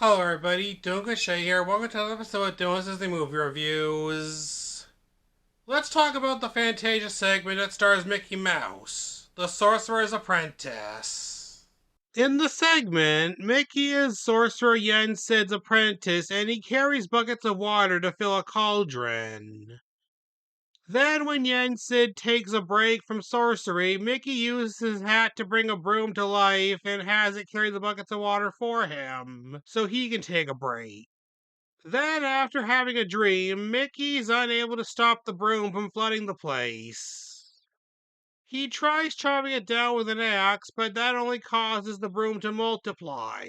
Hello everybody, Duncan Shay here. Welcome to another episode of Dylan's Disney Movie Reviews. Let's talk about the Fantasia segment that stars Mickey Mouse, the Sorcerer's Apprentice. In the segment, Mickey is Sorcerer Yen Sid's apprentice and he carries buckets of water to fill a cauldron. Then when Yen Sid takes a break from sorcery, Mickey uses his hat to bring a broom to life and has it carry the buckets of water for him, so he can take a break. Then, after having a dream, Mickey's unable to stop the broom from flooding the place. He tries chopping it down with an axe, but that only causes the broom to multiply.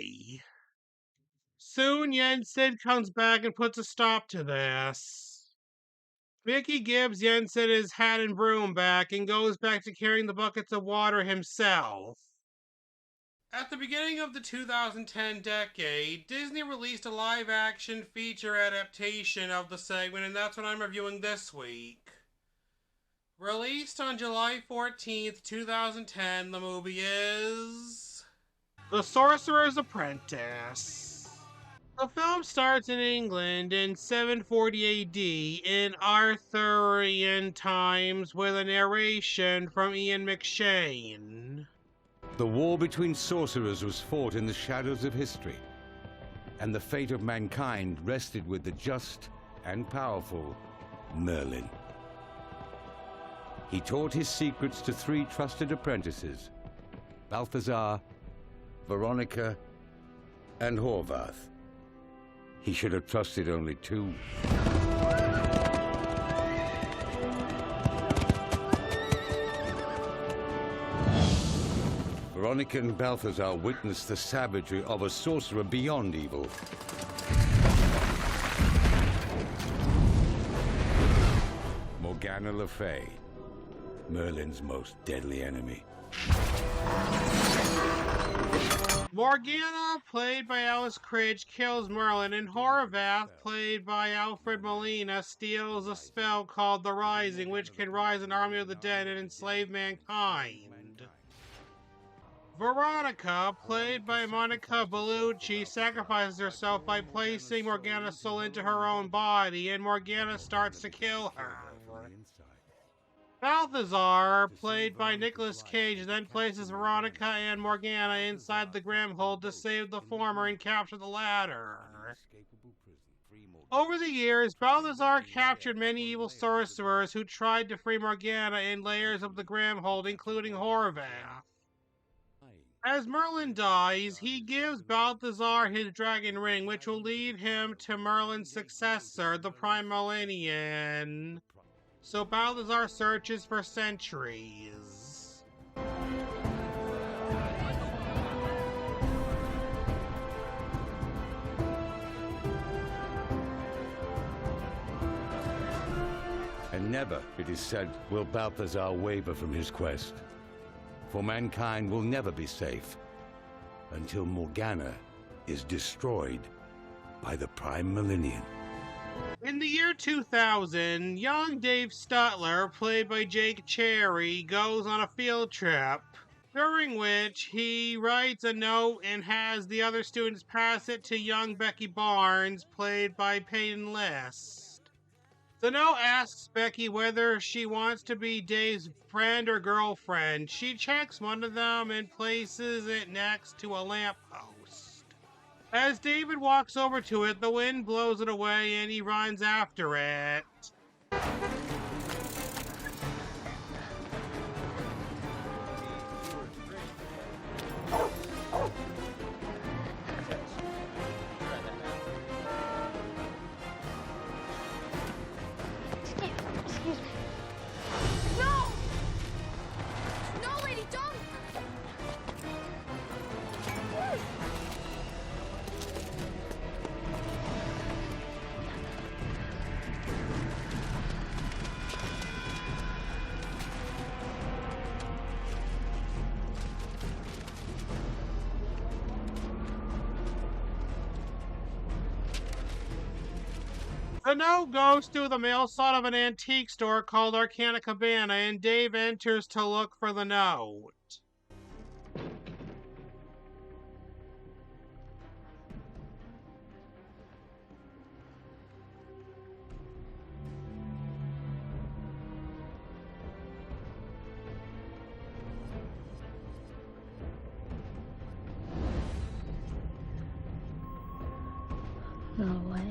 Soon, Yen Sid comes back and puts a stop to this. Mickey gives Yen Sid his hat and broom back and goes back to carrying the buckets of water himself. At the beginning of the 2010 decade, Disney released a live-action feature adaptation of the segment, and that's what I'm reviewing this week. Released on July 14th, 2010, the movie is The Sorcerer's Apprentice. The film starts in England in 740 AD in Arthurian times with a narration from Ian McShane. The war between sorcerers was fought in the shadows of history, and the fate of mankind rested with the just and powerful Merlin. He taught his secrets to three trusted apprentices, Balthazar, Veronica, and Horvath. He should have trusted only two. Veronica and Balthazar witnessed the savagery of a sorcerer beyond evil. Morgana Le Fay, Merlin's most deadly enemy. Morgana, played by Alice Cridge, kills Merlin, and Horvath, played by Alfred Molina, steals a spell called the Rising, which can rise an army of the dead and enslave mankind. Veronica, played by Monica Bellucci, sacrifices herself by placing Morgana's soul into her own body, and Morgana starts to kill her. Balthazar, played by Nicolas Cage, then places Veronica and Morgana inside the Grimhold to save the former and capture the latter. Over the years, Balthazar captured many evil sorcerers who tried to free Morgana in layers of the Grimhold, including Horvath. As Merlin dies, he gives Balthazar his dragon ring, which will lead him to Merlin's successor, the Prime Millennium. So Balthazar searches for centuries. And never, it is said, will Balthazar waver from his quest. For mankind will never be safe until Morgana is destroyed by the Prime Millennium. In the year 2000, young Dave Stutler, played by Jake Cherry, goes on a field trip, during which he writes a note and has the other students pass it to young Becky Barnes, played by Peyton List. The note asks Becky whether she wants to be Dave's friend or girlfriend. She checks one of them and places it next to a lamppost. As David walks over to it, the wind blows it away and he runs after it. Excuse me. No! No, lady, don't! The note goes through the mail slot of an antique store called Arcana Cabana, and Dave enters to look for the note. No way.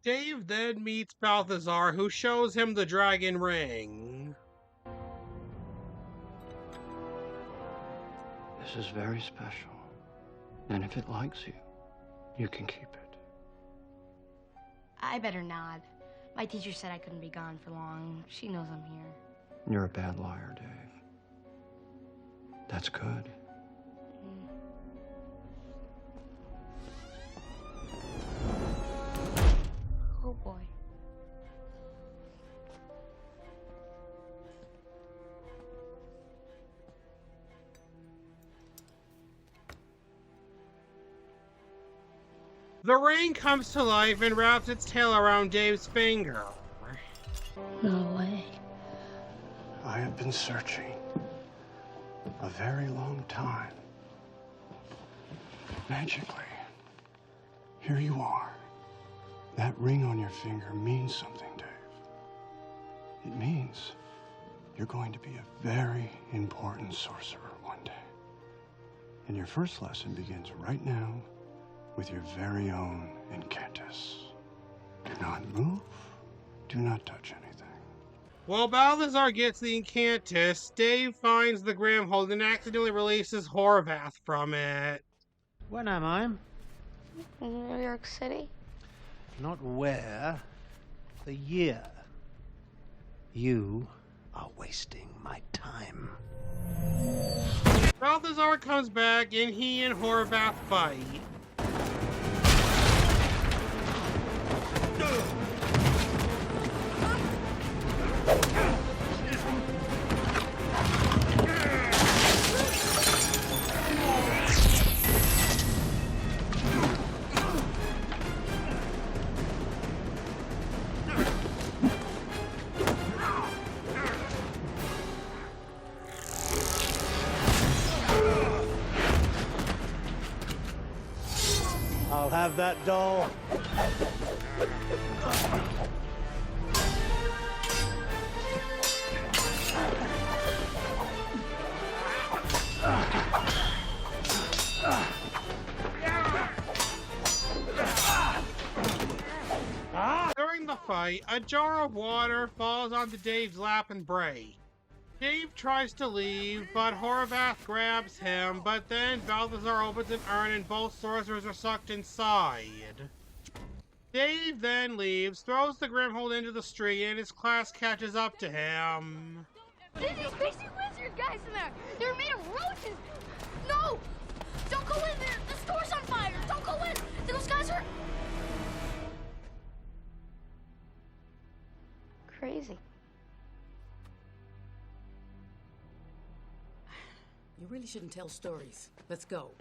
Dave then meets Balthazar, who shows him the dragon ring. This is very special. And if it likes you, you can keep it. I better not. My teacher said I couldn't be gone for long. She knows I'm here. You're a bad liar, Dave. That's good. Oh boy. The ring comes to life and wraps its tail around Dave's finger. No way. I have been searching a very long time. Magically, here you are. That ring on your finger means something, Dave. It means you're going to be a very important sorcerer one day. And your first lesson begins right now with your very own Apprentice. Do not move. Do not touch anything. While Balthazar gets the Incantus, Dave finds the Grimhold and accidentally releases Horvath from it. When am I? In New York City? Not where, the year. You are wasting my time. Balthazar comes back and he and Horvath fight. I'll have that doll. During the fight, a jar of water falls onto Dave's lap and breaks. Dave tries to leave, but Horvath grabs him, but then Balthazar opens an urn and both sorcerers are sucked inside. Dave then leaves, throws the Grimhold into the street, and his class catches up to him. There's these crazy wizard guys in there. They're made of roaches. No! Don't go in there. The store's on fire. Don't go in. Those guys are crazy. You really shouldn't tell stories. Let's go.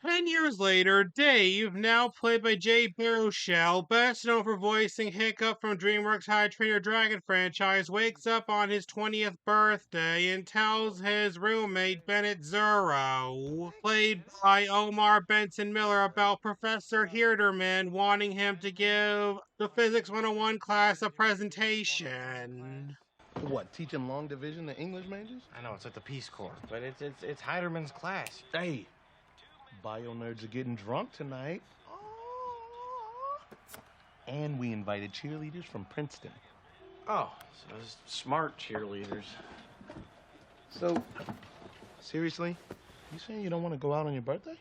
10 years later, Dave, now played by Jay Baruchel, best known for voicing Hiccup from DreamWorks' How to Train Your Dragon franchise, wakes up on his 20th birthday and tells his roommate Bennett Zuro, played by Omar Benson Miller, about Professor Herderman wanting him to give the Physics 101 class a presentation. What, teaching long division to English majors? I know, it's like the Peace Corps, but it's Heiderman's class. Hey, bio nerds are getting drunk tonight. And we invited cheerleaders from Princeton. Oh, so those smart cheerleaders. So, seriously, you saying you don't want to go out on your birthday?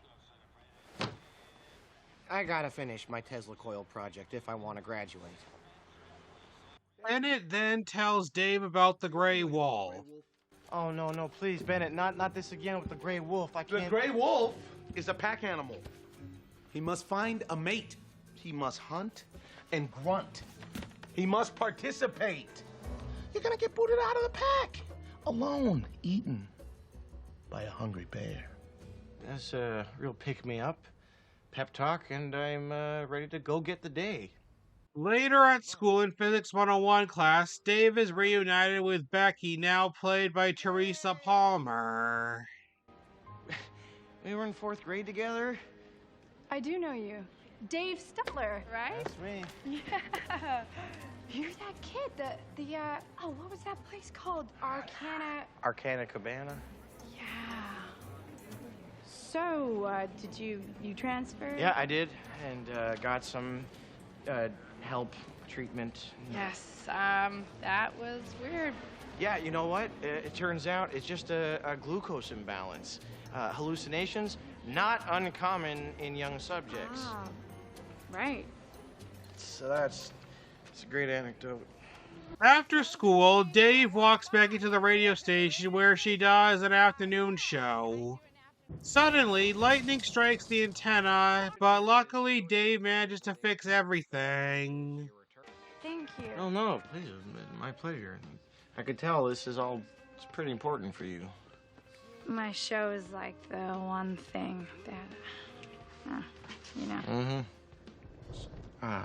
I gotta finish my Tesla coil project if I want to graduate. Bennett then tells Dave about the Grey Wolf. Oh, no, please, Bennett, not this again with the Grey Wolf. I can't... The Grey Wolf is a pack animal. He must find a mate. He must hunt and grunt. He must participate. You're gonna get booted out of the pack. Alone, eaten by a hungry bear. That's a real pick-me-up, pep talk, and I'm ready to go get the day. Later at school in Physics 101 class, Dave is reunited with Becky, now played by Teresa Palmer. We were in 4th grade together. I do know you. Dave Stutler, right? That's me. Yeah. You're that kid, what was that place called? Arcana Cabana. Yeah. So, did you transfer? Yeah, I did, and got some help, treatment. Yes, that was weird. Yeah, you know what? It turns out it's just a glucose imbalance. Hallucinations, not uncommon in young subjects. Ah, right. So it's a great anecdote. After school, Dave walks Becky to the radio station where she does an afternoon show. Suddenly, lightning strikes the antenna, but luckily Dave manages to fix everything. Thank you. Oh, no, please, my pleasure. I could tell it's pretty important for you. My show is like the one thing that, you know. Mm-hmm.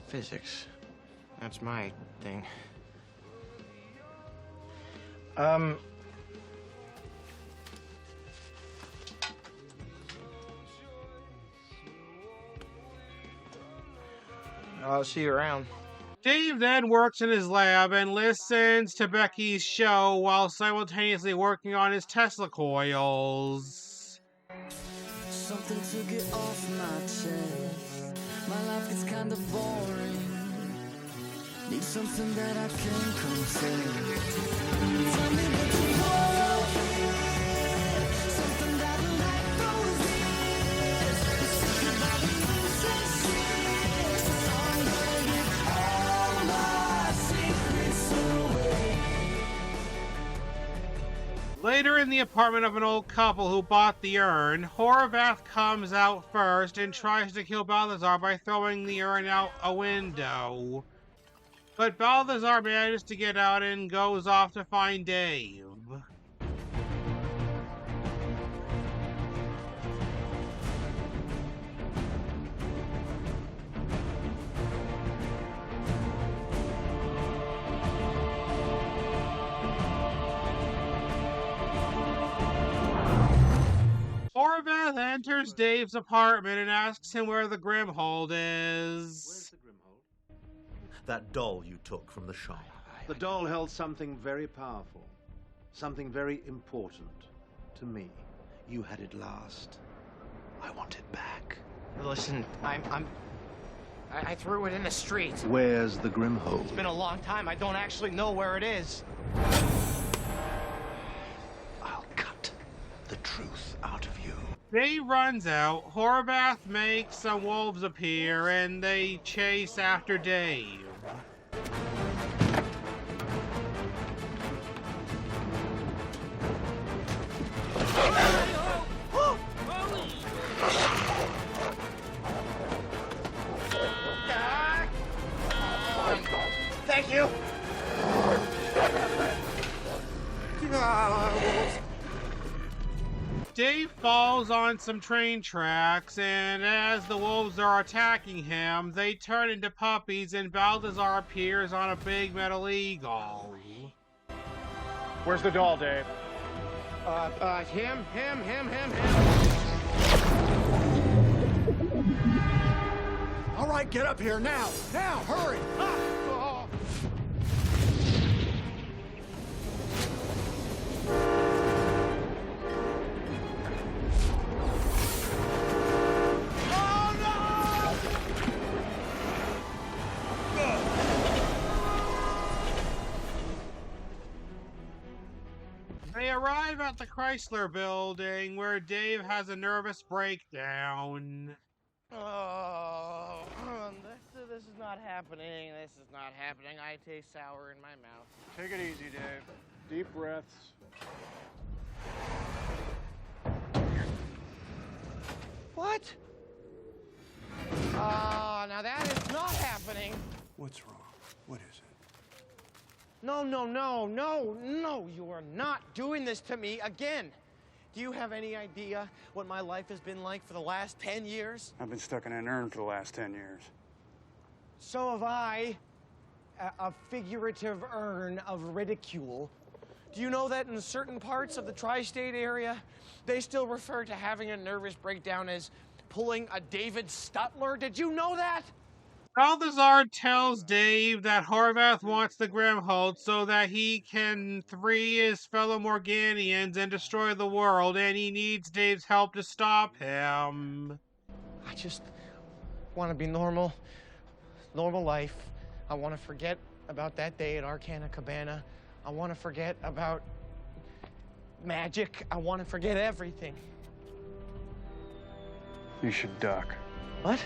Physics. That's my thing. I'll see you around. Dave then works in his lab and listens to Becky's show while simultaneously working on his Tesla coils. Something to get off my chest. My life is kind of boring. Need something that I can confess. Tell me what you want. Something that will like roses. Sick about the processes. I'm gonna give all my secrets away. Later in the apartment of an old couple who bought the urn, Horvath comes out first and tries to kill Balthazar by throwing the urn out a window. But Balthazar manages to get out and goes off to find Dave. Horvath enters Dave's apartment and asks him where the Grimhold is. Where's the Grimhold? That doll you took from the shop. The doll held something very powerful, something very important to me. You had it last. I want it back. Listen, I threw it in the street. Where's the Grimhold? It's been a long time. I don't actually know where it is. I'll cut the truth out of you. Dave runs out, Horvath makes some wolves appear, and they chase after Dave. Thank you. Dave falls on some train tracks, and as the wolves are attacking him, they turn into puppies and Balthazar appears on a big metal eagle. Where's the doll, Dave? Him. All right, get up here now! Now, hurry! They arrive at the Chrysler building where Dave has a nervous breakdown. Oh, this is not happening. This is not happening. I taste sour in my mouth. Take it easy, Dave. Deep breaths. What? Now that is not happening. What's wrong? What is it? No, you are not doing this to me again. Do you have any idea what my life has been like for the last 10 years? I've been stuck in an urn for the last 10 years. So have I. A figurative urn of ridicule. Do you know that in certain parts of the tri-state area, they still refer to having a nervous breakdown as pulling a David Stutler? Did you know that? Balthazar tells Dave that Horvath wants the Grimhold so that he can free his fellow Morganians and destroy the world, and he needs Dave's help to stop him. I just want to be normal life. I want to forget about that day at Arcana Cabana. I want to forget about magic. I want to forget everything. You should duck. What?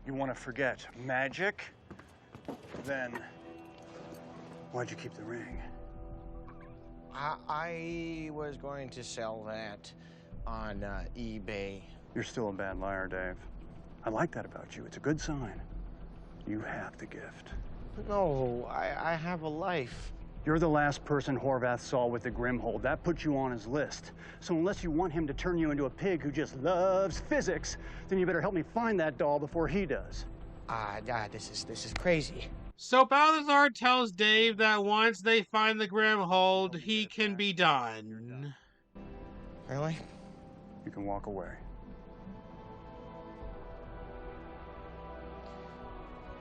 You want to forget magic? Then why'd you keep the ring? I was going to sell that on eBay. You're still a bad liar, Dave. I like that about you. It's a good sign. You have the gift. No, I have a life. You're the last person Horvath saw with the Grimhold. That puts you on his list. So unless you want him to turn you into a pig who just loves physics, then you better help me find that doll before he does. This is crazy. So Balthazar tells Dave that once they find the Grimhold, he can be done. Really? You can walk away.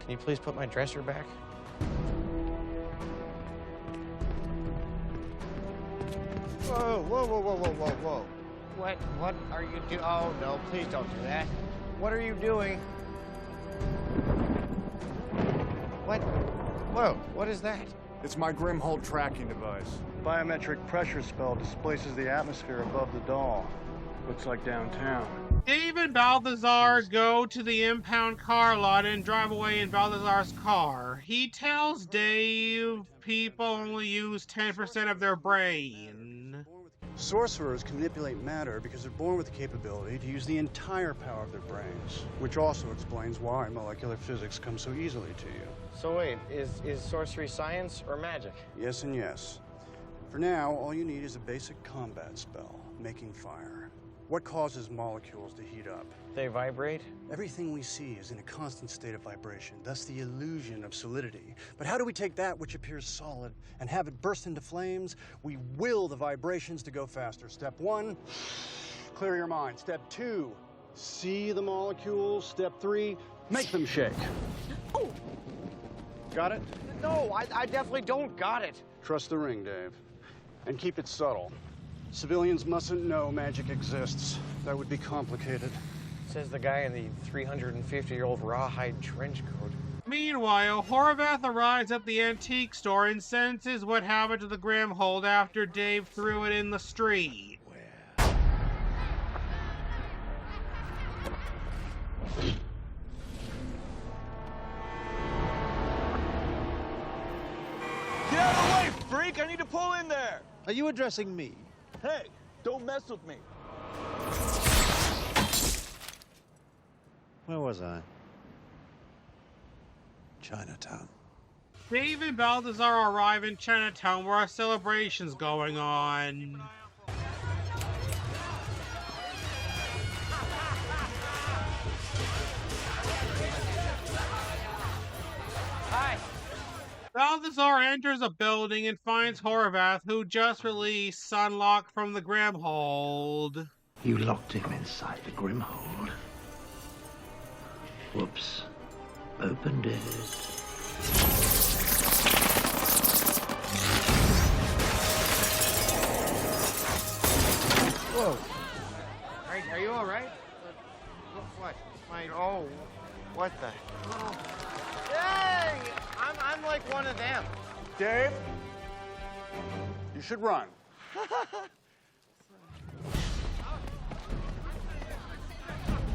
Can you please put my dresser back? Whoa, whoa, whoa, whoa, whoa, whoa, whoa. What are you doing? Oh, no, please don't do that. What are you doing? What? Whoa, what is that? It's my Grimhold tracking device. Biometric pressure spell displaces the atmosphere above the doll. Looks like downtown. Dave and Balthazar go to the impound car lot and drive away in Balthazar's car. He tells Dave people only use 10% of their brain. Sorcerers can manipulate matter because they're born with the capability to use the entire power of their brains, which also explains why molecular physics comes so easily to you. So wait, is sorcery science or magic? Yes and yes. For now, all you need is a basic combat spell, making fire. What causes molecules to heat up? They vibrate? Everything we see is in a constant state of vibration, thus the illusion of solidity. But how do we take that which appears solid and have it burst into flames? We will the vibrations to go faster. Step 1, clear your mind. Step 2, see the molecules. Step 3, make them shake. Oh! Got it? No, I definitely don't got it. Trust the ring, Dave. And keep it subtle. Civilians mustn't know magic exists. That would be complicated. Says the guy in the 350-year-old rawhide trench coat. Meanwhile, Horvath arrives at the antique store and senses what happened to the Grimhold after Dave threw it in the street. Get out of the way, freak! I need to pull in there! Are you addressing me? Hey, don't mess with me. Where was I? Chinatown. Dave and Balthazar arrive in Chinatown where a celebration's going on. Hi. Balthazar enters a building and finds Horvath, who just released Sunlock from the Grimhold. You locked him inside the Grimhold. Whoops. Opened it. Whoa. Are you all right? What? What the? Oh. Hey! I'm like one of them. Dave, you should run.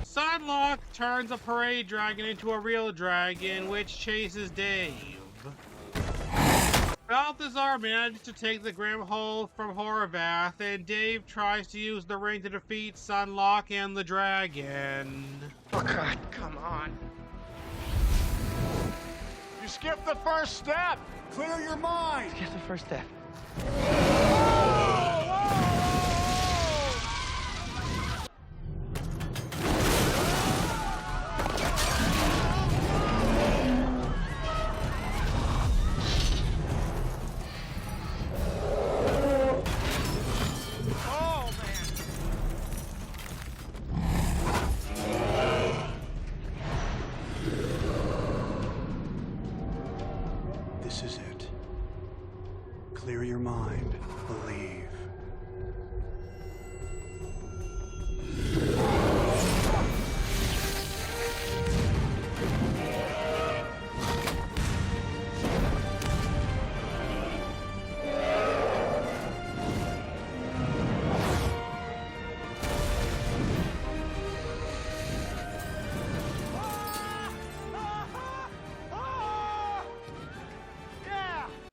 Sunlock turns a parade dragon into a real dragon, which chases Dave. Balthazar manages to take the Grimhold from Horvath, and Dave tries to use the ring to defeat Sunlock and the dragon. Oh, God, come on. You skipped the first step! Clear your mind! Skip the first step. mind, believe.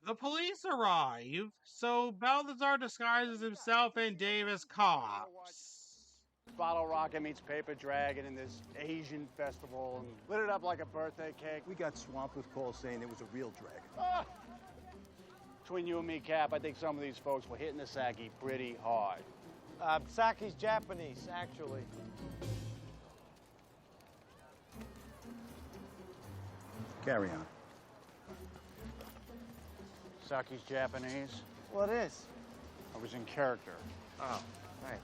The police arrive, so Balthazar disguises himself and Dave as cops. Bottle rocket meets paper dragon in this Asian festival and lit it up like a birthday cake. We got swamped with calls saying it was a real dragon. Ah! Between you and me, Cap, I think some of these folks were hitting the sake pretty hard. Sake's Japanese, actually. Carry on. Sake's Japanese. What is? I was in character. Oh, right.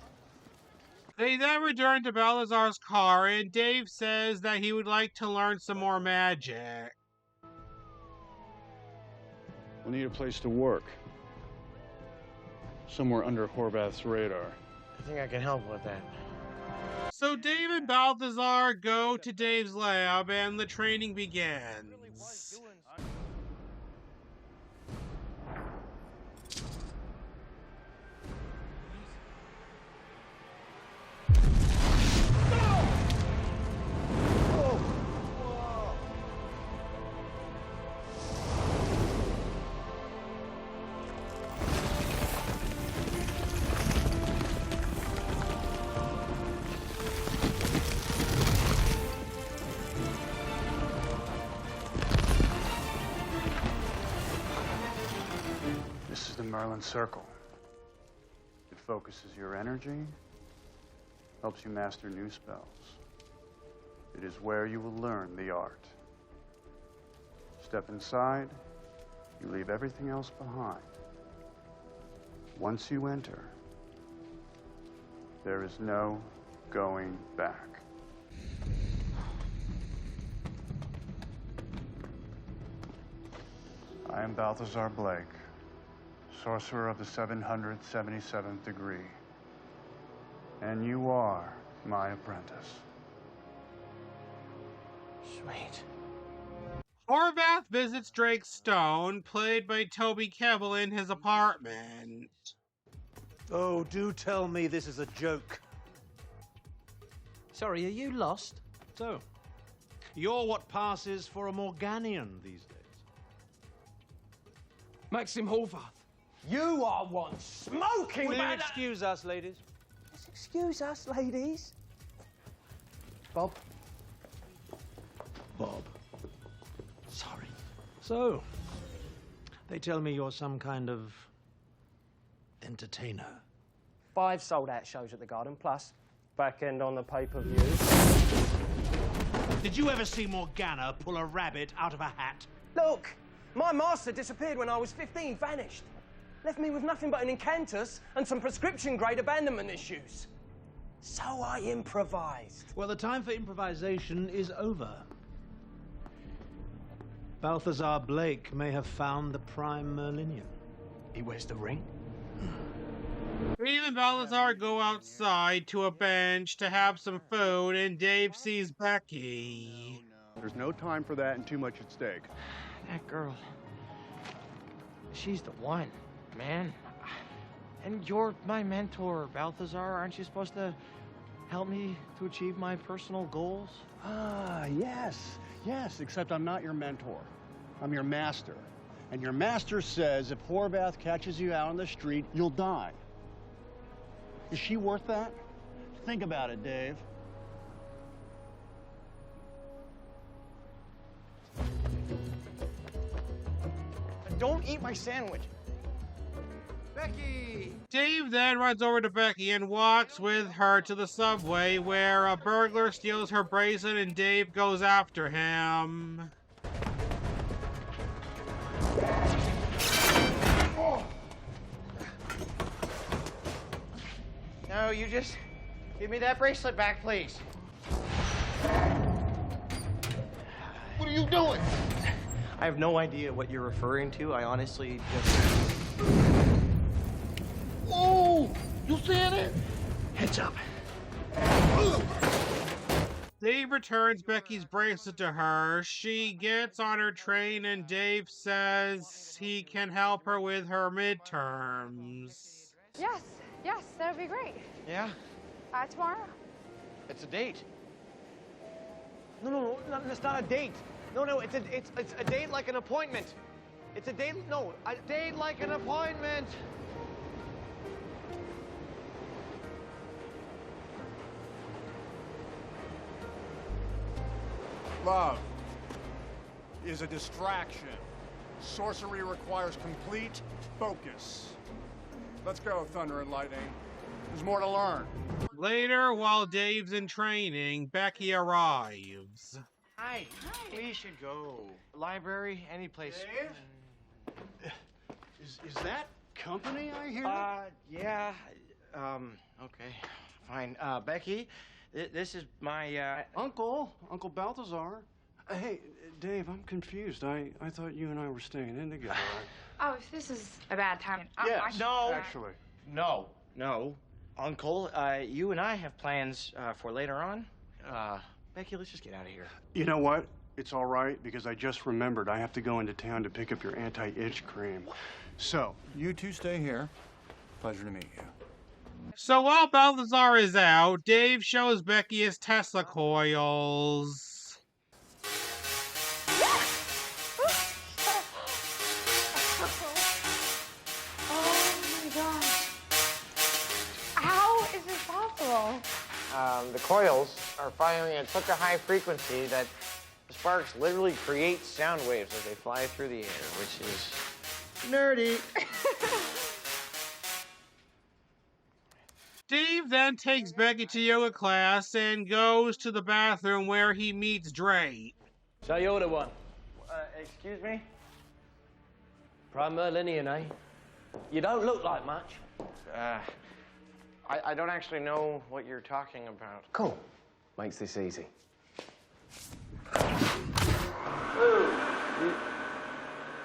They then return to Balthazar's car, and Dave says that he would like to learn some more magic. We'll need a place to work. Somewhere under Horvath's radar. I think I can help with that. So Dave and Balthazar go to Dave's lab, and the training begins. This is the Merlin Circle. It focuses your energy, helps you master new spells. It is where you will learn the art. Step inside, you leave everything else behind. Once you enter, there is no going back. I am Balthazar Blake, Sorcerer of the 777th degree. And you are my apprentice. Sweet. Horvath visits Drake Stone, played by Toby Kebbell, in his apartment. Oh, do tell me this is a joke. Sorry, are you lost? So, you're what passes for a Morganian these days. Maxim Horvath. You are one smoking Will you man. excuse us, ladies? Yes, excuse us, ladies. Bob. Bob. Sorry. So, they tell me you're some kind of entertainer. 5 sold-out shows at the Garden, plus back end on the pay-per-view. Did you ever see Morgana pull a rabbit out of a hat? Look, my master disappeared when I was 15, vanished. Left me with nothing but an incantus and some prescription-grade abandonment issues. So I improvised. Well, the time for improvisation is over. Balthazar Blake may have found the prime Merlinian. He wears the ring? Dave and Balthazar go outside to a bench to have some food, and Dave sees Becky. There's no time for that and too much at stake. That girl, she's the one, man. And you're my mentor, Balthazar. Aren't you supposed to help me to achieve my personal goals? Ah, yes. Yes, except I'm not your mentor. I'm your master. And your master says if Horvath catches you out on the street, you'll die. Is she worth that? Think about it, Dave. Don't eat my sandwich. Becky! Dave then runs over to Becky and walks with her to the subway, where a burglar steals her bracelet and Dave goes after him. No, you just give me that bracelet back, please. What are you doing? I have no idea what you're referring to. I honestly just... What's up? Dave returns Becky's bracelet to her. She gets on her train and Dave says he can help her with her midterms. Yes, that would be great. Yeah? Tomorrow? It's a date. No, it's not a date. No, it's a date like an appointment. It's a date, no, a date like an appointment. Love is a distraction. Sorcery requires complete focus. Let's go, Thunder and Lightning. There's more to learn. Later, while Dave's in training, Becky arrives. Hi. We should go. Library, any place. Is that company I hear? Yeah. Okay, fine. Becky, this is my, Uncle Balthazar. Hey, Dave, I'm confused. I thought you and I were staying in together. Oh, if this is a bad time. No. Actually. No. Uncle, you and I have plans for later on. Becky, let's just get out of here. You know what? It's all right, because I just remembered I have to go into town to pick up your anti-itch cream. So, You two stay here. Pleasure to meet you. So while Balthazar is out, Dave shows Becky his Tesla coils. Oh my gosh. How is this possible? The coils are firing at such a high frequency that the sparks literally create sound waves as they fly through the air, which is nerdy. Dave then takes Becky to yoga class and goes to the bathroom where he meets Drake. So you're the one. Excuse me? Prime Merlinian, eh? You don't look like much. I don't actually know what you're talking about. Cool. Makes this easy.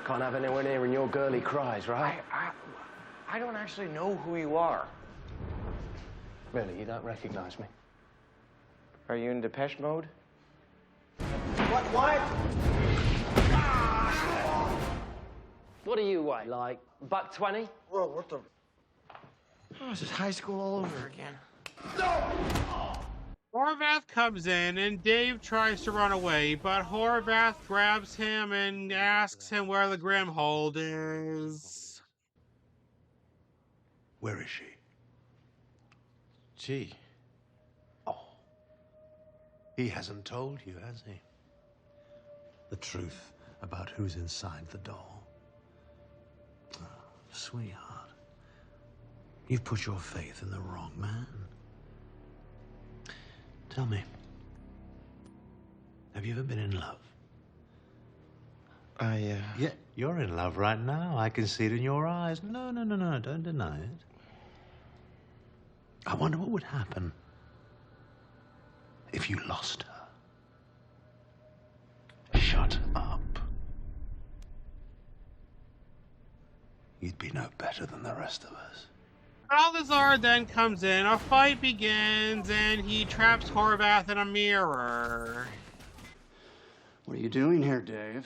Can't have anyone hearing your girly cries, right? I don't actually know who you are. Really, you don't recognize me? Are you in Depeche Mode? What? What do you weigh? Like, $1.20? Whoa, what the? Oh, this is high school all over again. Horvath comes in and Dave tries to run away, but Horvath grabs him and asks him where the Grimhold is. where is she? Gee. Oh. He hasn't told you, has he? The truth about who's inside the doll. Oh, sweetheart. You've put your faith in the wrong man. Tell me, have you ever been in love? Yeah, you're in love right now. I can see it in your eyes. No, don't deny it. I wonder what would happen if you lost her. Shut up. You'd be no better than the rest of us. Balthazar then comes in, a fight begins, and he traps Horvath in a mirror. What are you doing here, Dave?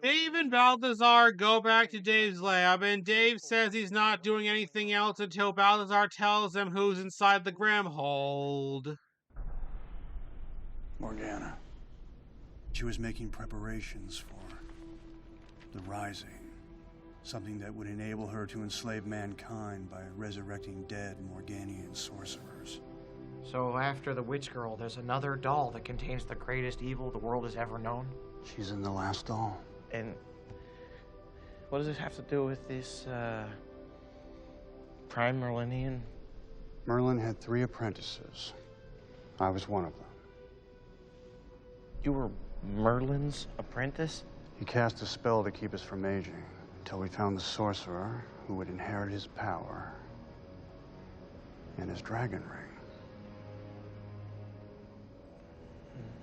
Dave and Balthazar go back to Dave's lab, and Dave says he's not doing anything else until Balthazar tells him who's inside the Grimhold. Morgana. She was making preparations for the Rising. Something that would enable her to enslave mankind by resurrecting dead Morganian sorcerers. So after the witch girl, there's another doll that contains the greatest evil the world has ever known? She's in the last doll. And what does it have to do with this, Prime Merlinian? Merlin had 3 apprentices. I was one of them. You were Merlin's apprentice? He cast a spell to keep us from aging, until we found the sorcerer who would inherit his power and his dragon ring.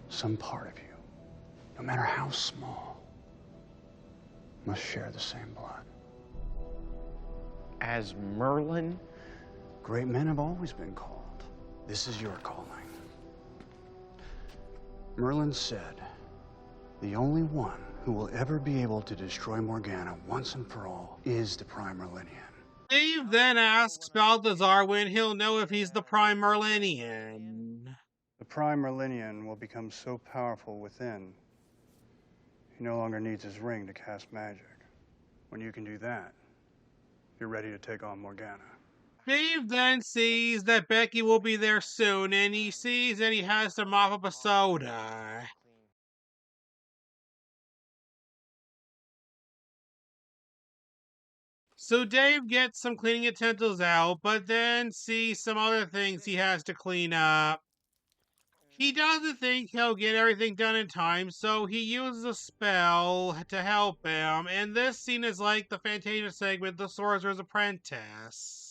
Some part of you, no matter how small, must share the same blood. As Merlin, Great men have always been called. This is your calling. Merlin said, the only one who will ever be able to destroy Morgana once and for all is the Prime Merlinian. Dave then asks Balthazar when he'll know if he's the Prime Merlinian. The Prime Merlinian will become so powerful within, he no longer needs his ring to cast magic. When you can do that, you're ready to take on Morgana. Dave then sees that Becky will be there soon, and he sees that he has to mop up a soda. So Dave gets some cleaning utensils out, but then sees some other things he has to clean up. He doesn't think he'll get everything done in time, so he uses a spell to help him, and this scene is like the Fantasia segment, The Sorcerer's Apprentice.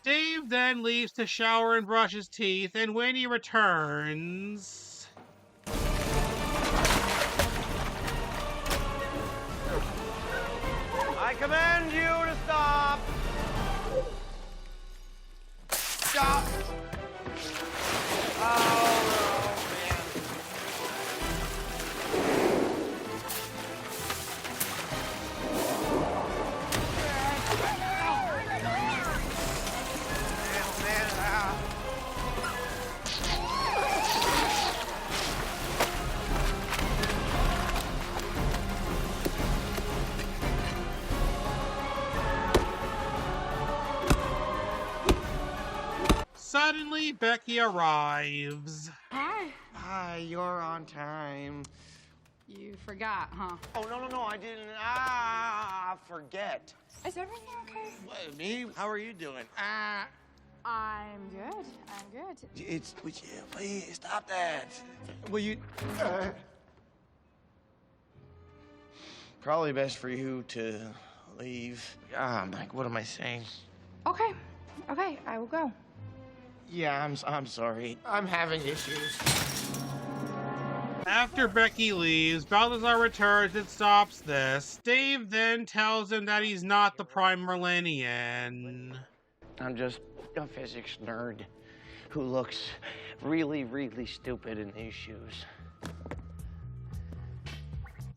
Dave then leaves to shower and brush his teeth, and when he returns... I command you to stop! Stop! Oh, man. Suddenly, Becky arrives. Hi. Hi, you're on time. You forgot, huh? Oh, no, I didn't. Forget. Is everything okay? What, me? How are you doing? I'm good. I'm good. Please, stop that. Will you... Probably best for you to leave. Mike, what am I saying? Okay. Okay, I will go. Yeah, I'm sorry. I'm having issues. After Becky leaves, Balthazar returns and stops this. Dave then tells him that he's not the Prime Merlinian. I'm just a physics nerd who looks really, really stupid in these shoes.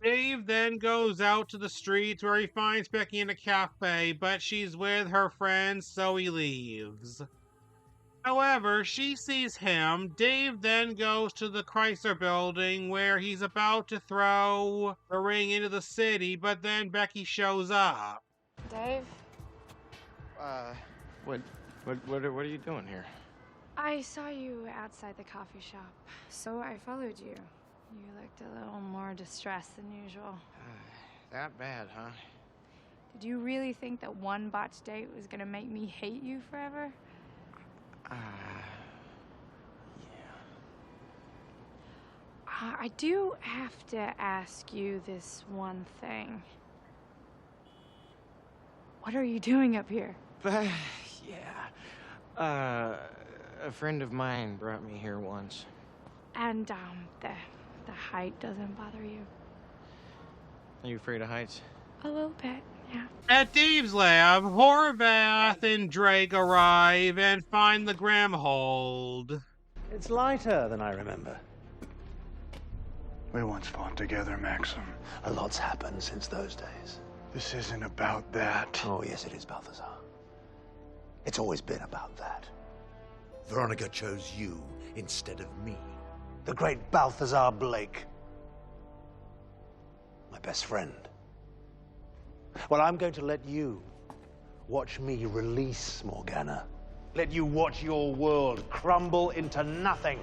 Dave then goes out to the streets where he finds Becky in a cafe, but she's with her friends, so he leaves. However, she sees him. Dave then goes to the Chrysler building where he's about to throw the ring into the city, but then Becky shows up. Dave? What are you doing here? I saw you outside the coffee shop, so I followed you. You looked a little more distressed than usual. That bad, huh? Did you really think that one botched date was gonna make me hate you forever? Yeah. I do have to ask you this one thing. What are you doing up here? A friend of mine brought me here once. And, the height doesn't bother you? Are you afraid of heights? A little bit, yeah. At Dave's lab, Horvath and Drake arrive and find the Grimhold. It's lighter than I remember. We once fought together, Maxim. A lot's happened since those days. This isn't about that. Oh, yes, it is, Balthazar. It's always been about that. Veronica chose you instead of me. The great Balthazar Blake. My best friend. Well, I'm going to let you watch me release Morgana. Let you watch your world crumble into nothing.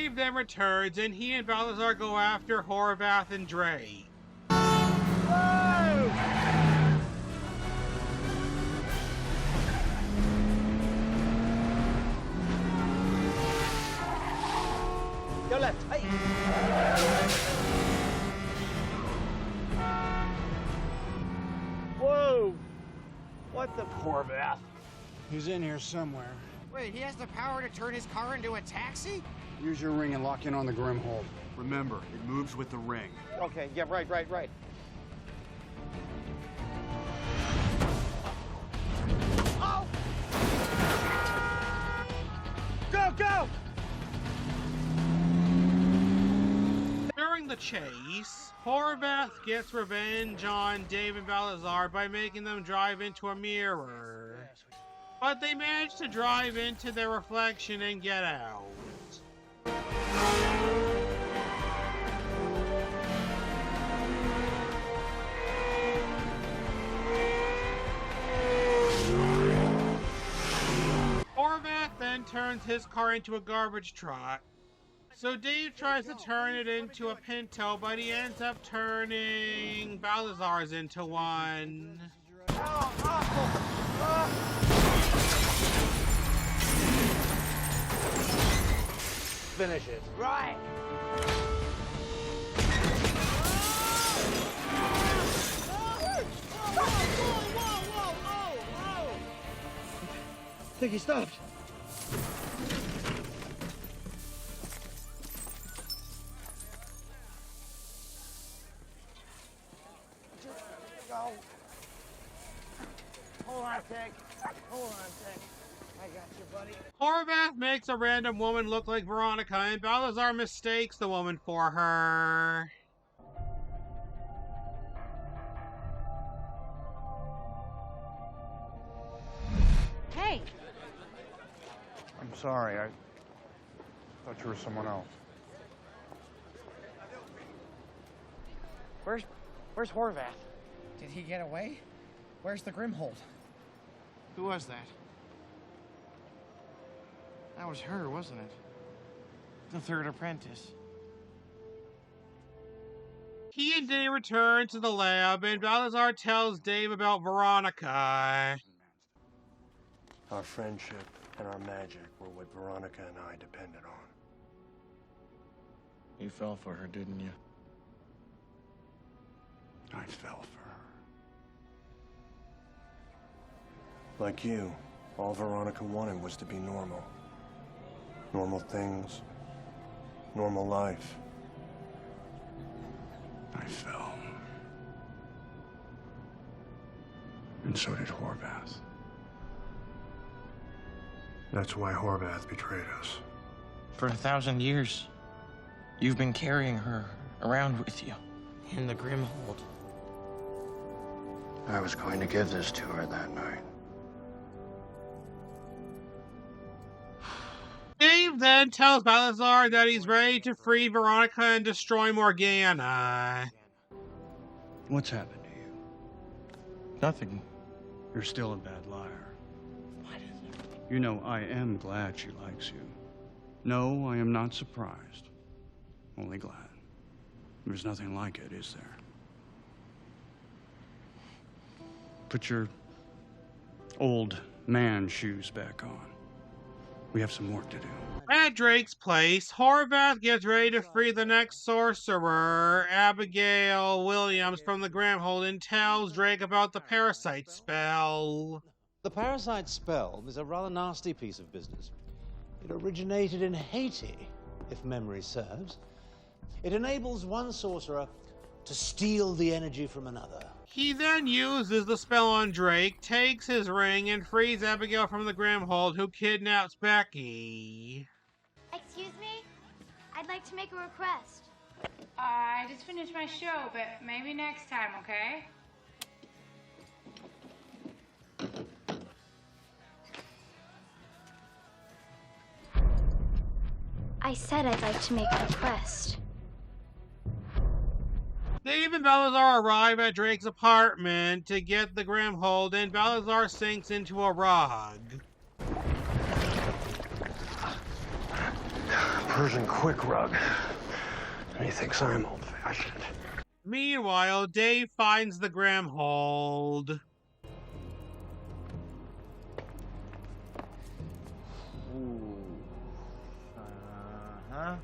Dave then returns, and he and Balthazar go after Horvath and Drake. Go left. Hey. Whoa! What the Horvath? He's in here somewhere. Wait, he has the power to turn his car into a taxi? Use your ring and lock in on the Grimhold. Remember, it moves with the ring. Okay, yeah, right. Oh! Go! During the chase, Horvath gets revenge on Dave and Balthazar by making them drive into a mirror. But they manage to drive into their reflection and get out. Horvath then turns his car into a garbage truck. So Dave tries to turn it into a Pinto, but he ends up turning Balthazar's into one. Finish it. Right. I think he stopped. Go. Hold on, Tick. I got you, buddy. Horvath makes a random woman look like Veronica, and Balthazar mistakes the woman for her. Hey! I'm sorry, I thought you were someone else. Where's Horvath? Did he get away? Where's the Grimhold? Who was that? That was her, wasn't it? The third apprentice. He and Dave return to the lab, and Balthazar tells Dave about Veronica. Our friendship and our magic were what Veronica and I depended on. You fell for her, didn't you? I fell for her. Like you, all Veronica wanted was to be normal. Normal things, normal life. I fell. And so did Horvath. That's why Horvath betrayed us. For 1,000 years, you've been carrying her around with you. In the Grimhold. I was going to give this to her that night. Dave then tells Balthazar that he's ready to free Veronica and destroy Morgana. What's happened to you? Nothing. You're still a bad liar. You know, I am glad she likes you. No, I am not surprised. Only glad. There's nothing like it, is there? Put your old man shoes back on. We have some work to do. At Drake's place, Horvath gets ready to free the next sorcerer, Abigail Williams, from the Grimhold, and tells Drake about the parasite spell. The parasite spell is a rather nasty piece of business. It originated in Haiti, if memory serves. It enables one sorcerer to steal the energy from another. He then uses the spell on Drake, takes his ring, and frees Abigail from the Grimhold, who kidnaps Becky. Excuse me? I'd like to make a request. I just finished my show, but maybe next time, okay? I said I'd like to make a request. Dave and Balthazar arrive at Drake's apartment to get the Grimhold, and Balthazar sinks into a rug. Persian quick rug. And he thinks I'm old-fashioned. Meanwhile, Dave finds the Grimhold. Ooh. Uh-huh.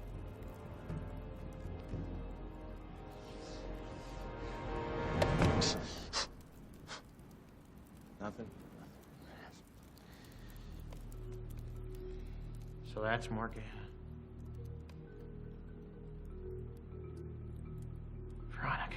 Nothing. So that's Morgana. Veronica.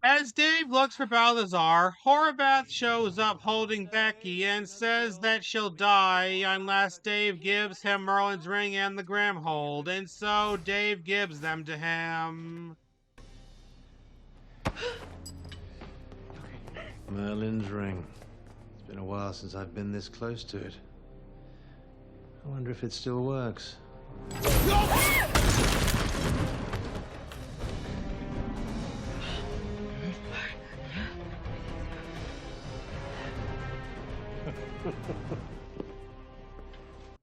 As Dave looks for Balthazar, Horvath shows up holding Becky and says that she'll die unless Dave gives him Merlin's ring and the Grimhold, and so Dave gives them to him. Merlin's ring. It's been a while since I've been this close to it. I wonder if it still works.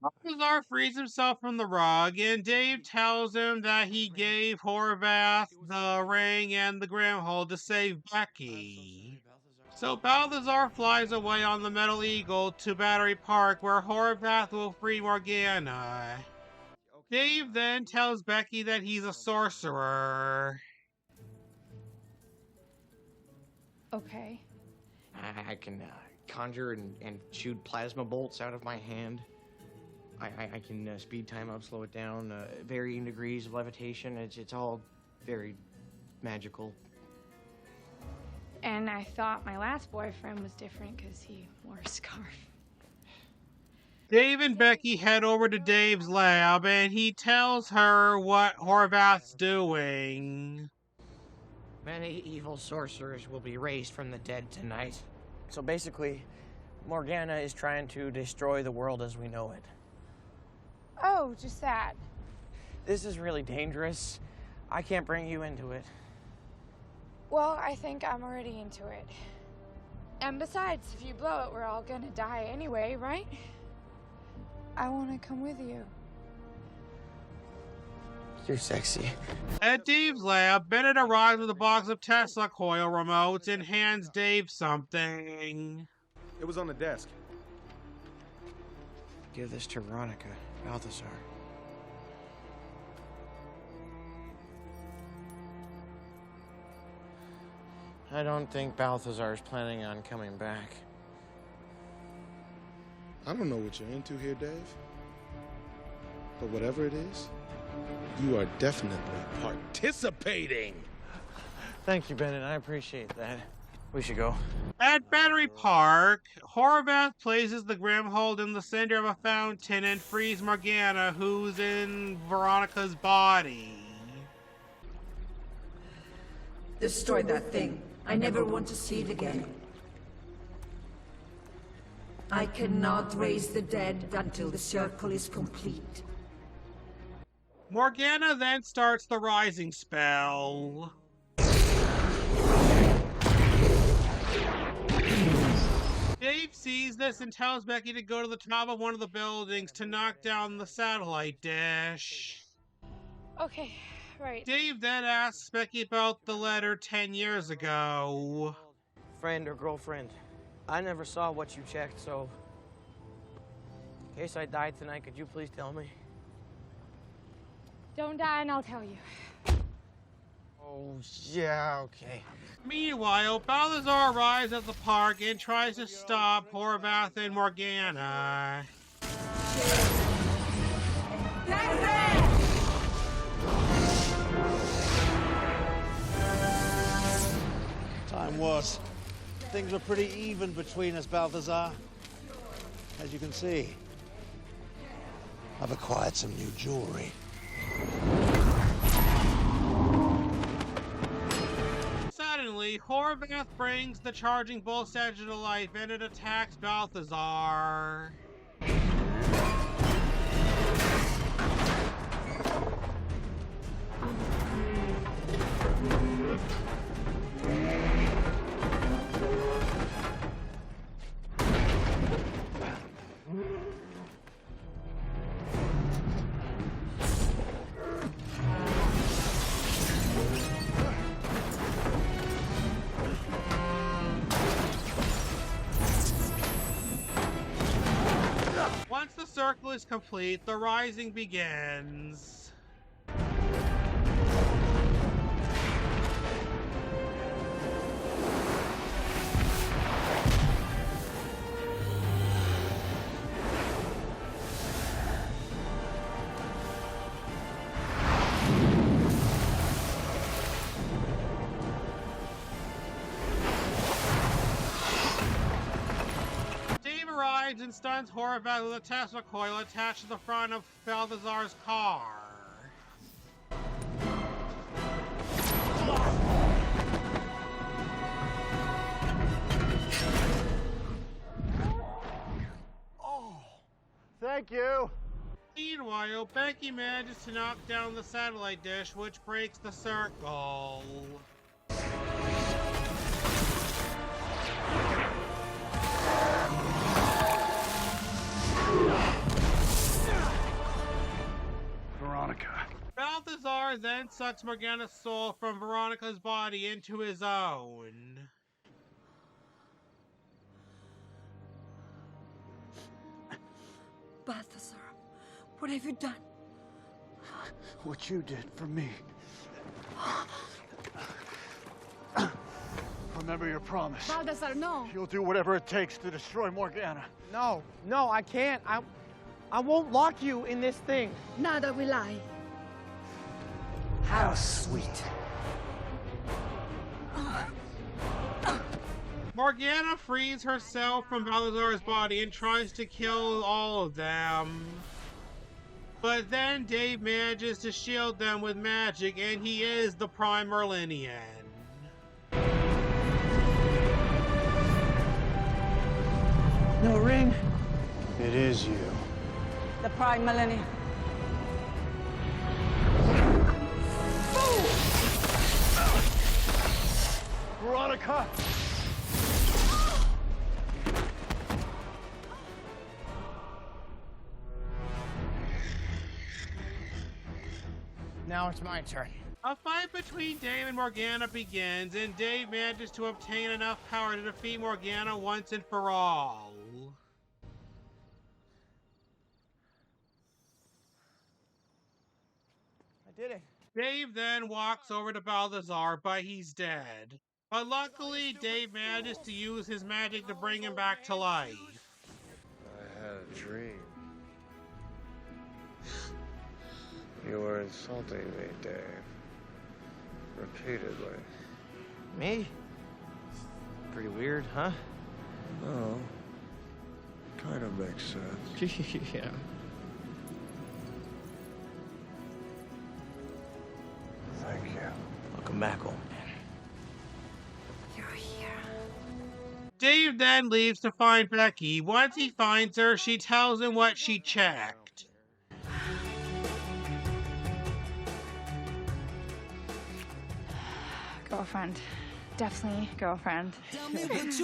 Balthazar frees himself from the rug, and Dave tells him that he gave Horvath the ring and the Grimhold to save Becky. So Balthazar flies away on the Metal Eagle to Battery Park, where Horvath will free Morgana. Dave then tells Becky that he's a sorcerer. Okay. I can conjure and shoot plasma bolts out of my hand. I can speed time up, slow it down, varying degrees of levitation. It's all very magical. And I thought my last boyfriend was different because he wore a scarf. Dave and Becky head over to Dave's lab, and he tells her what Horvath's doing. Many evil sorcerers will be raised from the dead tonight. So basically, Morgana is trying to destroy the world as we know it. Oh, just that. This is really dangerous. I can't bring you into it. Well, I think I'm already into it. And besides, if you blow it, we're all gonna die anyway, right? I wanna come with you. You're sexy. At Dave's lab, Bennett arrives with a box of Tesla coil remotes and hands Dave something. It was on the desk. Give this to Veronica, Balthazar. I don't think Balthazar's planning on coming back. I don't know what you're into here, Dave. But whatever it is, you are definitely participating. Thank you, Bennett. I appreciate that. We should go. At Battery Park, Horvath places the Grimhold in the center of a fountain and frees Morgana, who's in Veronica's body. Destroy that thing. I never want to see it again. I cannot raise the dead until the circle is complete. Morgana then starts the rising spell. Dave sees this and tells Becky to go to the top of one of the buildings to knock down the satellite dish. Okay, right. Dave then asks Becky about the letter 10 years ago. Friend or girlfriend, I never saw what you checked, so in case I died tonight, could you please tell me? Don't die and I'll tell you. Oh, yeah, okay. Meanwhile, Balthazar arrives at the park and tries to stop Horvath and Morgana. Time was. Things were pretty even between us, Balthazar. As you can see, I've acquired some new jewelry. Suddenly, Horvath brings the charging bull statue to life and it attacks Balthazar. Once the circle is complete, the rising begins. Arrives and stuns Horvath with a Tesla coil attached to the front of Balthazar's car. Oh, thank you. Meanwhile, Becky manages to knock down the satellite dish, which breaks the circle. Veronica. Balthazar then sucks Morgana's soul from Veronica's body into his own. Balthazar, what have you done? What you did for me. Remember your promise. Balthazar, no. You'll do whatever it takes to destroy Morgana. No, I can't. I won't lock you in this thing. Neither will I. How sweet. Morgana frees herself from Balthazar's body and tries to kill all of them. But then Dave manages to shield them with magic, and he is the Prime Merlinian. No ring? It is you. The Prime Millennium. Veronica! Now it's my turn. A fight between Dave and Morgana begins, and Dave manages to obtain enough power to defeat Morgana once and for all. I did it. Dave then walks over to Balthazar, but he's dead. But luckily, Dave manages to use his magic to bring him back to life. I had a dream. You were insulting me, Dave. Repeatedly. Me? Pretty weird, huh? No. Kind of makes sense. Yeah. Thank you. Welcome back, old man. Dave then leaves to find Becky. Once he finds her, she tells him what she checked. Girlfriend. Definitely girlfriend. Would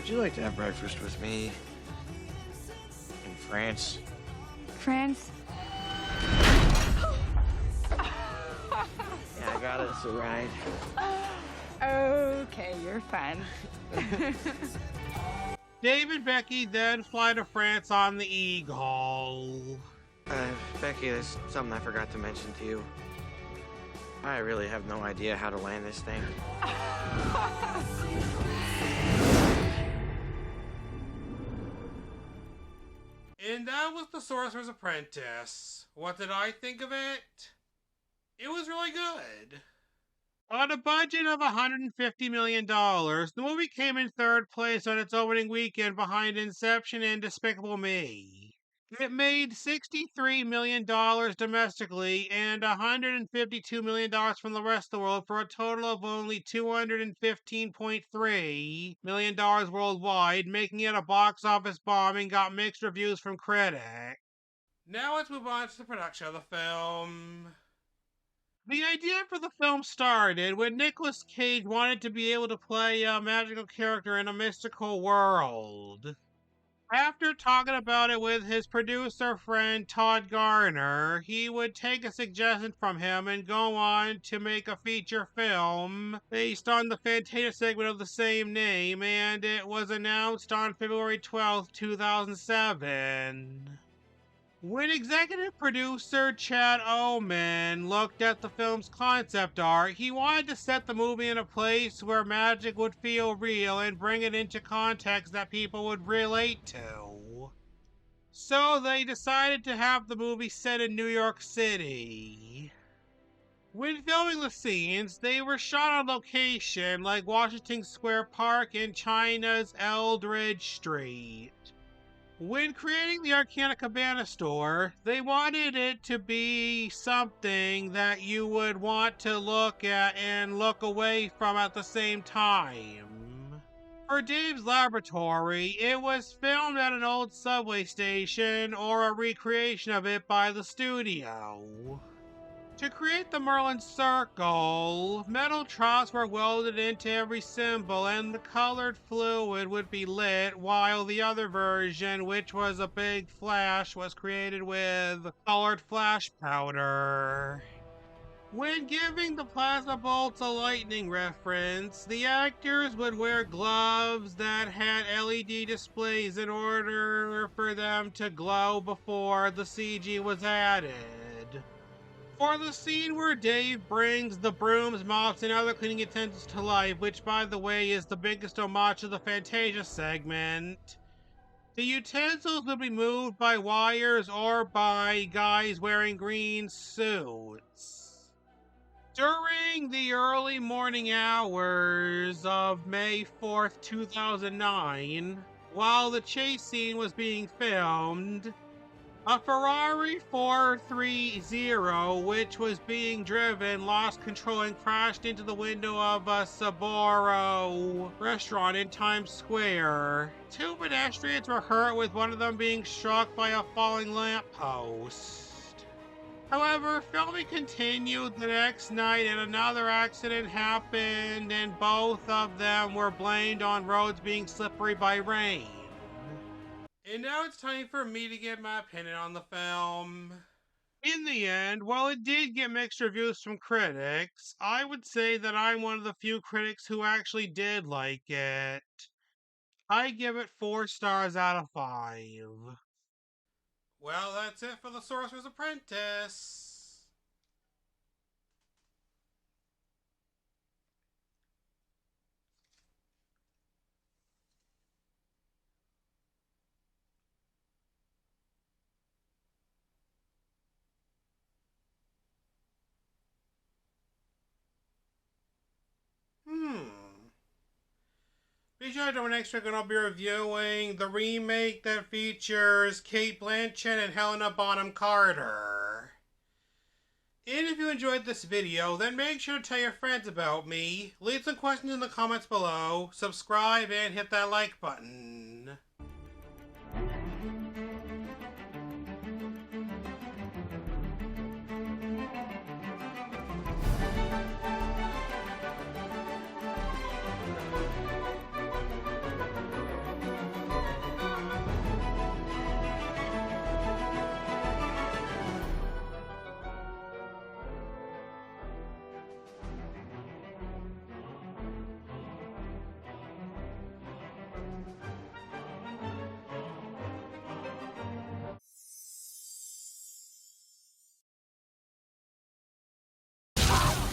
you like to have breakfast with me in France? France? Yeah, I got us a ride. Okay, you're fun. Dave and Becky then fly to France on the Eagle. Becky, there's something I forgot to mention to you. I really have no idea how to land this thing. And that was The Sorcerer's Apprentice. What did I think of it? It was really good. On a budget of $150 million, the movie came in third place on its opening weekend behind Inception and Despicable Me. It made $63 million domestically and $152 million from the rest of the world for a total of only $215.3 million worldwide, making it a box office bomb and got mixed reviews from critics. Now let's move on to the production of the film. The idea for the film started when Nicolas Cage wanted to be able to play a magical character in a mystical world. After talking about it with his producer friend Todd Garner, he would take a suggestion from him and go on to make a feature film based on the Fantasia segment of the same name, and it was announced on February 12th, 2007. When executive producer Chad Oman looked at the film's concept art, he wanted to set the movie in a place where magic would feel real and bring it into context that people would relate to. So they decided to have the movie set in New York City. When filming the scenes, they were shot on location like Washington Square Park and China's Eldridge Street. When creating the Arcana Cabana store, they wanted it to be something that you would want to look at and look away from at the same time. For Dave's Laboratory, it was filmed at an old subway station or a recreation of it by the studio. To create the Merlin circle, metal troughs were welded into every symbol and the colored fluid would be lit, while the other version, which was a big flash, was created with colored flash powder. When giving the plasma bolts a lightning reference, the actors would wear gloves that had LED displays in order for them to glow before the CG was added. For the scene where Dave brings the brooms, mops, and other cleaning utensils to life, which by the way is the biggest homage to the Fantasia segment, the utensils will be moved by wires or by guys wearing green suits. During the early morning hours of May 4th, 2009, while the chase scene was being filmed, a Ferrari 430, which was being driven, lost control and crashed into the window of a Saboro restaurant in Times Square. 2 pedestrians were hurt, with one of them being struck by a falling lamppost. However, filming continued the next night and another accident happened, and both of them were blamed on roads being slippery by rain. And now it's time for me to give my opinion on the film. In the end, while it did get mixed reviews from critics, I would say that I'm one of the few critics who actually did like it. I give it 4 stars out of 5. Well, that's it for The Sorcerer's Apprentice. Be sure to join next week when I'll be reviewing the remake that features Cate Blanchett and Helena Bonham Carter. And if you enjoyed this video, then make sure to tell your friends about me, leave some questions in the comments below, subscribe, and hit that like button.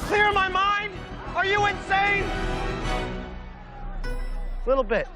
Clear my mind? Are you insane? Little bit.